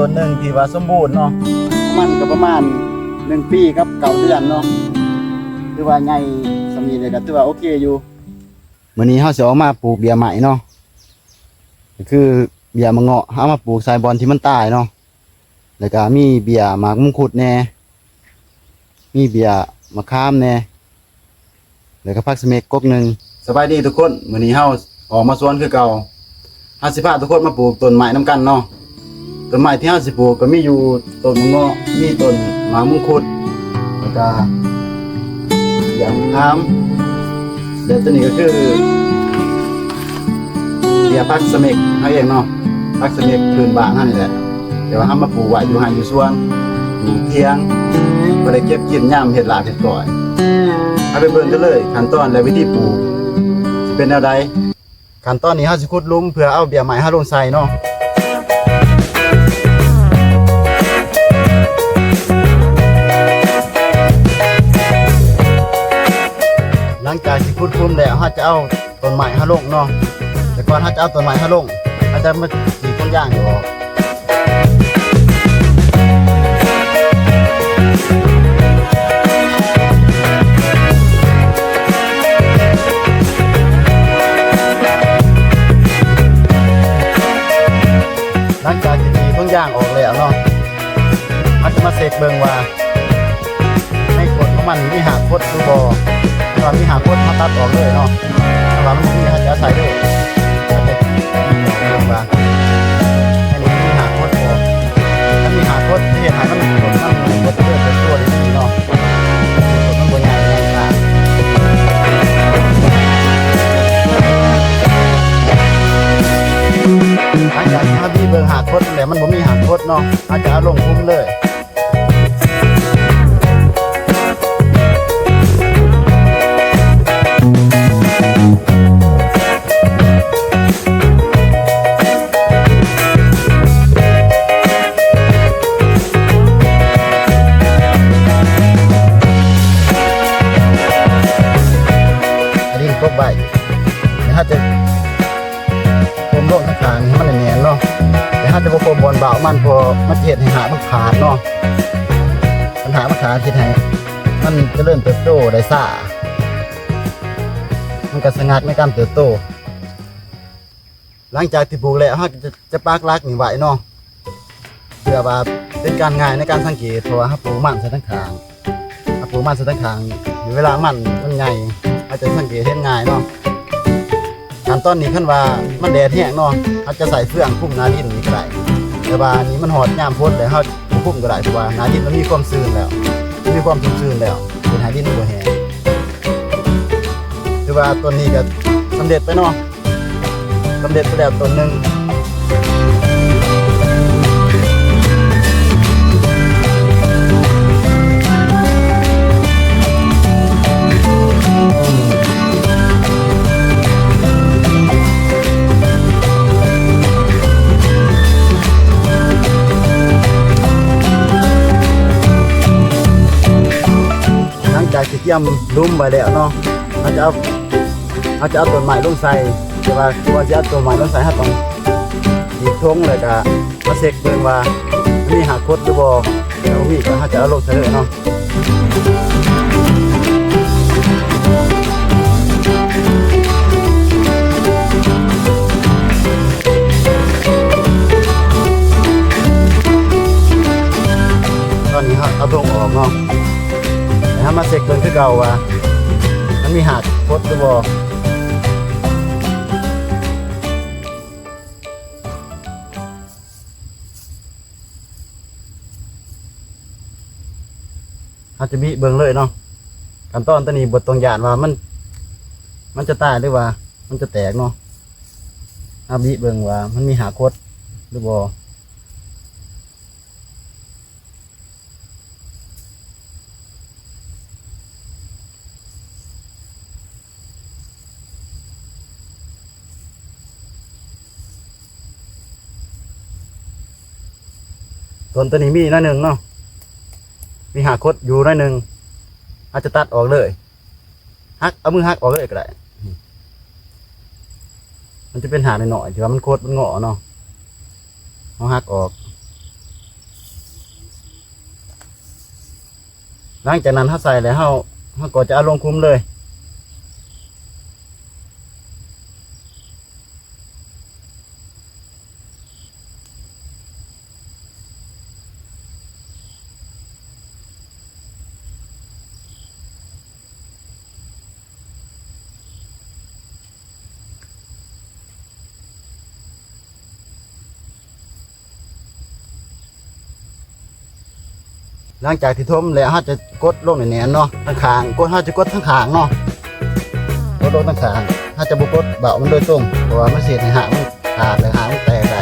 ต้นหนึ่งที่ว่าสมบูรณ์เนาะมันก็ประมาณ1 ปีกับ9 เดือนเนาะคือว่าใหญ่สำนีเลยก็ถือว่าโอเคอยู่วันนี้เฮาสิเอามาปลูกเบียร์ใหม่เนาะก็คือเบียร์มะเงาะเอามาปลูกใส่บอนที่มันตายเนาะแล้วก็มีเบียร์หมากมงคุดแน่มีเบียร์มะขามแน่แล้วก็ผักสะเม็กก๊กหนึ่งสบายดีทุกคนวันนี้เฮาออกมาสวนคือเก่าเฮาสิพาทุกคนมาปลูกต้นไม้นำกันเนาะต้นไม้ที่เฮาสิปลูกก็มีอยู่ต้นมะเงาะมีต้นหมากมงคุดแล้วก็เบียร์มะขามเดี๋ยวตัวนี้ก็คือเบียร์ผักสะเม็กเฮาเองเนาะผักสะเม็กพื้นบ้านเฮานี่แหละเดี๋ยวเฮามาปลูกไว้อยู่ไร่อยู่สวนอยู่เทียงบ่ได้เก็บกินยามเฮ็ดลาบเฮ็ดก้อยเอาไปเบิ่งกันเลยขั้นตอนและวิธีปลูกสิเป็นแนวใดขั้นตอนนี้เฮาสิขุดหลุมเพื่อเอาเบียร์ใหม่เฮาลงใส่เนาะหลังจากที่ขุดหลุมแล้วเฮาจะเอาต้นไม้เฮาลงเนาะแต่ก่อนเฮาจะเอาต้นไม้เฮาลงเฮาจะมาสีต้นยางอยู่ออกหลังจากที่ตีต้นยางออกแล้วเนาะมันจะมาเสกเบิ่งว่าในกฎของมันมีหากคดหรือบ่ถ้ามีหากคดมาตัดออกเลยเนาะถ้าว่ามันมีเขาจะใส่ด้วยมันจะเบิ่งว่าอันนี้มีหากคดบ่ถ้ามีหากคดที่หามันกดมันกดเลือดเป็นตัวได้ดีเนาะกดมันบ่ใหญ่แรงมากหลังจากที่เขาบีเบิ่งหากคดแล้วมันบ่มีหากคดเนาะเขาจะเอาลงคุ้มเลยกบใบถ้าจะโคมโลกทั้งทางให้มันแน่นเนาะแต่ถ้าจะโคมบอลเบามันพอมันเห็ดให้หามันขาดเนาะปัญหามันขาดเห็ดให้มันจะเริ่มเติบโตได้ซ่ามันก็สงัดในการเติบโตหลังจากที่ปลูกแล้วจะปากรักนี่ไว้เนาะเพื่อว่าเป็นการง่ายในการสังเกตเพราะว่าปลูกมันใส่ทั้งทางปลูกมันใส่ทั้งทางอยู่เวลามันใหญ่อาจจะสังเกตเห็นง่ายเนาะขั้นตอนนี้ขั้นว่ามันแดดแห้งเนาะอาจจะใส่เฟืองคุ้มนาดินนี่ก็ได้แต่ว่านี้มันหอดยามพ้นแต่เขาคุ้มก็ได้เพราะว่านาดินมันมีความชื้นแล้วมีความชื้นแล้วเป็นนาดินตัวแห้งคือว่าต้นนี้ก็สำเร็จไปเนาะสำเร็จไปแล้วต้นหนึ่งจากที่เตรียมลุ่มไปแล้วเนาะเขาจะเอาต้นไม้ลงใส่แต่ว่าจะเอาต้นไม้ลงใส่ให้ต้องดีทงเลยก็มาเช็คเบิ่งว่ามีหากคดหรือบ่แล้วมีก็เขาจะเอาลงใส่เลยเนาะตอนนี้เอาตรงออกเนาะถ้ามาเช็คเบิ่งคือเก่าว่ามันมีหากคดหรือบ่อาจจะบีเบิ่งเลยเนาะขั้นตอนตัวนี้บทตรงยานว่ามันจะตายหรือว่ามันจะแตกเนาะอาบีเบิ่งว่ามันมีหากคดหรือบ่ต้นตัวนี้มีน้อยหนึ่งเนาะมีหากคดอยู่น้อยหนึ่งอาจจะตัดออกเลยหักเอามือหักออกเลยก็ได้มันจะเป็นหากหน่อยๆที่ว่ามันคดมันเงาะเนาะเอาหักออก หลังจากนั้นเขาใส่แล้วเขาก็จะเอาลงคุมเลยหลังจากที่ทมแล้วเขาจะกดลงในแหนเนาะทั้งขางกดเขาจะกดทั้งขางเนาะกดลงทั้งขางเขาจะบุกดเบามันโดยตรงเพราะว่ามันเสียในหางมันขาดเลยหางมันแตกได้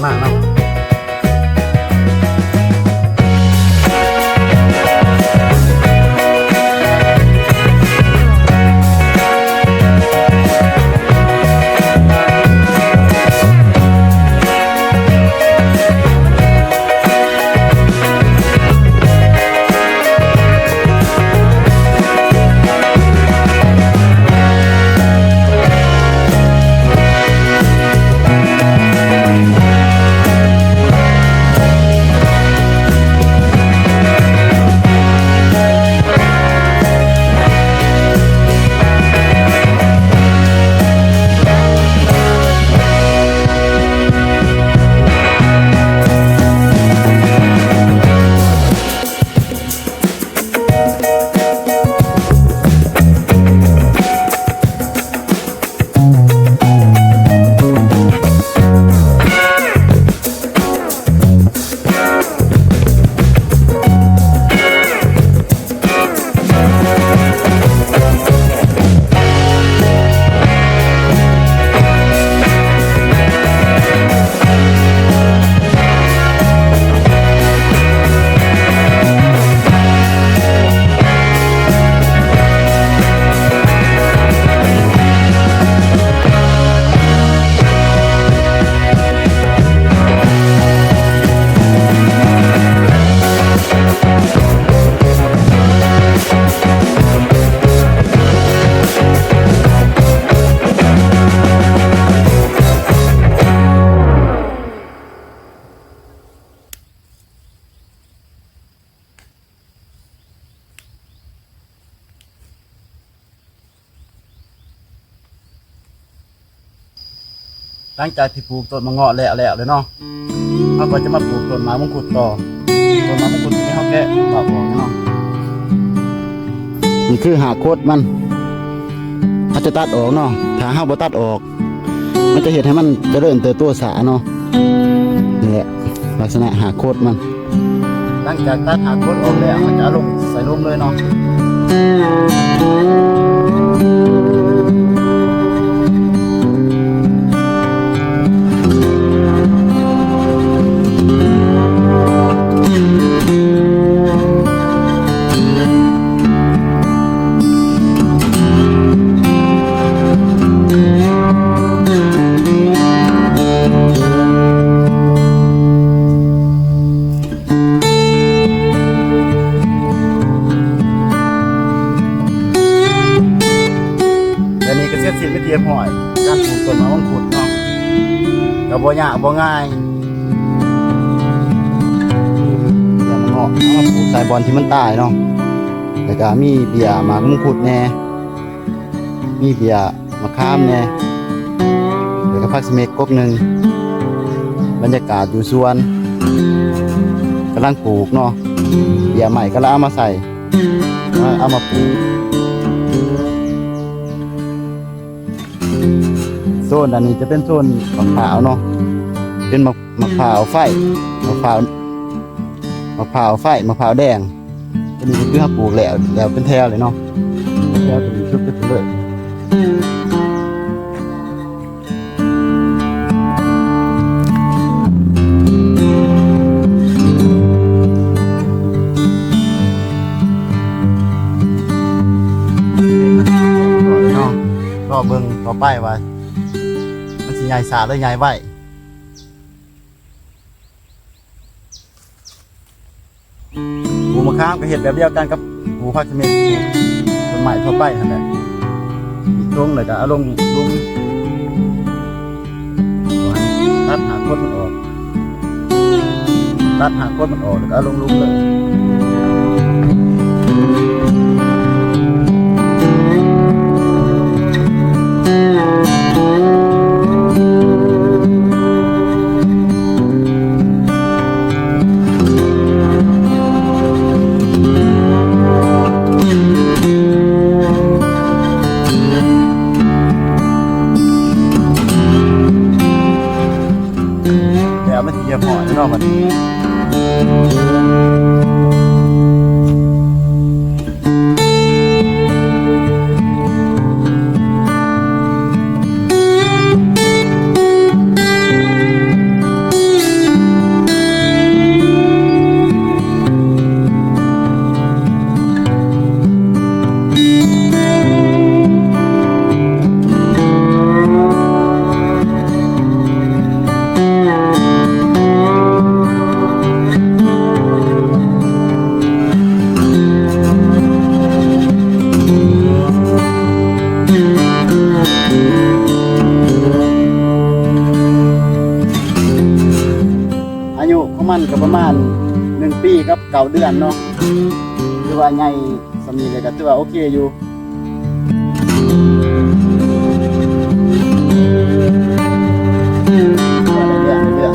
มากเนาะหลังจากที่ปลูกต้นมะเงาะแล้วเลยเนาะเขาก็จะมาปลูกต้นไม้มงคุดต่อต้นไม้มงคุดที่เขาแกะบากออกเนาะนี่คือหาโคตรมันเขาจะตัดออกเนาะถ้าเขาบ่ตัดออกมันจะเห็นให้มันเจริญเติบโตสาเนาะนี่แหละลักษณะหาโคตรมันหลังจากตัดหาโคตรออกแล้วมันจะลงใส่ลงเลยเนาะสิไม่เทียมหอยการปลูกต้นมะม่วงขุดเนาะก็บ่ยากบ่ง่ายอย่างเงาะเอาปลูกสายบอลที่มันตายเนาะแล้วก็มีเบี้ยหมากมงคุดแน่มีเบี้ย มะขามแน่แล้วก็ผักสะเม็ดกกหนึ่งบรรยากาศอยู่สวนกำลังปลูกเนาะเบี้ยใหม่ก็แล้วเอามาใส่เอามาปลูกโซนอันนี้จะเป็นโซนมะพร้าวเนาะเป็นมะพร้าวไฟมะพร้าวไฟมะพร้าวแดงอันนี้ก็คือเขาปลูกแล้วเป็นแถวเลยเนาะแถวเป็นชุดเป็นเลยก็เบิ่งต่อไปว่ามันสิใหญ่สาหรือใหญ่ไว้ปลูกมะขามก็เห็ดแบบเดียวกันกับปลูกผักสะเม็ดต้นไม้ทั่วไปนั่นแหละอีกตรงเลยก็เอาลงตัดหางโคตรมันออกแล้วก็เอาลงเลยมันเยี่ยมหอยเนาะมันอายุของมันก็ประมาณ1 ปีกับ9 เดือนเนาะคือว่าใหญ่สำนีเลยก็ถือว่าโอเคอยู่เรื่อง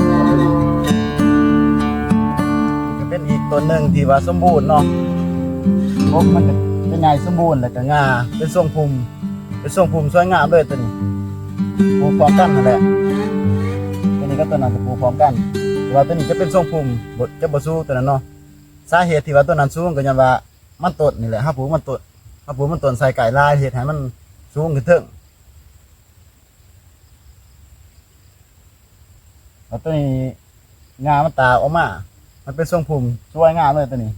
ก็เป็นอีกตัวหนึ่งที่ว่าสมบูรณ์เนาะพวกมันเป็นใหญ่สมบูรณ์แล้วก็งาเป็นทรงพุ่มสวยงามเลยตัวนี้ปลูกพร้อมกันนั่นแหละตัวนี้ก็ตัวนั้นจะปลูกพร้อมกันแต่ว่าตัวนี้จะเป็นทรงพุ่มจะบ่สู้ตัวนั้นเนาะสาเหตุที่ว่าตัวนั้นสูงก็ย้อนว่ามันต้นนี่แหละปลูกมันต้นใส่ไก่ลายเฮ็ดให้มันสูงขึ้นเถิงแล้วตัวนี้งามันตาออกมามันเป็นทรงพุ่มสวยงามเลยตัวนี้